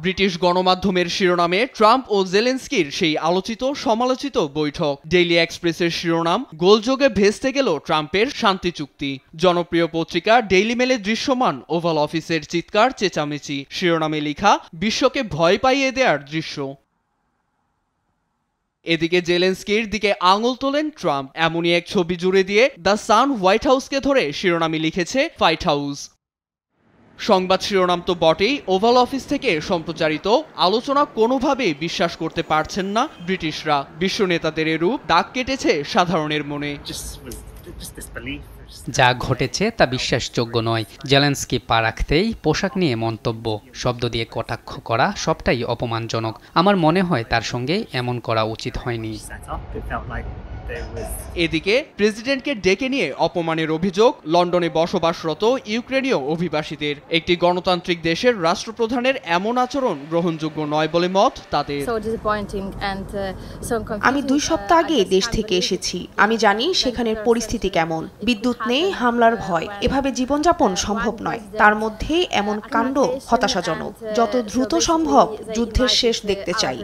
British গণমাধ্যমের শিরোনামে Trump ও জেলেনস্কির সেই আলোচিত সমালোচিত বৈঠক। ডেইলি এক্সপ্রেসের শিরোনাম, গোলযোগে ভেস্তে গেল ট্রাম্পের শান্তি চুক্তি। জনপ্রিয় পত্রিকা ডেইলি মেলে দৃশ্যমান ওভাল অফিসের চিৎকার চেঁচামেচি। শিরোনামে লেখা, বিশ্বকে ভয় পাইয়ে দেওয়ার দৃশ্য। এদিকে জেলেনস্কির দিকে আঙুল তোলেন ট্রাম্প। এমনই এক ছবি জুড়ে দিয়ে দ্য সান হোয়াইট হাউসকে ধরে শিরোনামে লিখেছে ফাইট হাউস। সংবাদ শিরোনাম তো বটেই, ওভাল অফিস থেকে সম্প্রচারিত আলোচনা কোনোভাবেই বিশ্বাস করতে পারছেন না ব্রিটিশরা। বিশ্ব নেতাদের এরূপ দাগ কেটেছে সাধারণের মনে। যা ঘটেছে তা বিশ্বাসযোগ্য নয়। জেলেনস্কি পা রাখতেই পোশাক নিয়ে মন্তব্য, শব্দ দিয়ে কটাক্ষ করা সবটাই অপমানজনক। আমার মনে হয় তার সঙ্গে এমন করা উচিত হয়নি। এদিকে প্রেসিডেন্টকে ডেকে নিয়ে অপমানের অভিযোগ লন্ডনে বসবাসরত ইউক্রেনীয় অভিবাসীদের। একটি গণতান্ত্রিক দেশের রাষ্ট্রপ্রধানের এমন আচরণ গ্রহণযোগ্য নয় বলে মত তাদের। আমি 2 সপ্তাহ আগে দেশ থেকে এসেছি। আমি জানি সেখানের পরিস্থিতি কেমন। বিদ্যুৎ নেই, হামলার ভয়, এভাবে জীবনযাপন সম্ভব নয়। তার মধ্যে এমন কাণ্ড হতাশাজনক। যত দ্রুত সম্ভব যুদ্ধের শেষ দেখতে চাই।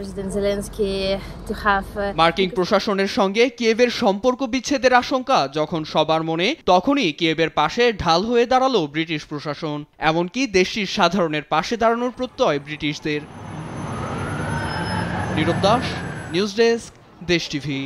মার্কিন প্রশাসনের সঙ্গে কিয়েভের সম্পর্ক বিচ্ছেদের আশঙ্কা যখন সবার মনে, তখনই কিয়েভের পাশে ঢাল হয়ে দাঁড়ালো ব্রিটিশ প্রশাসন। এমনকি দেশটির সাধারণের পাশে দাঁড়ানোর প্রত্যয় ব্রিটিশদের। নীরব দাস, নিউজ ডেস্ক, দেশ টিভি।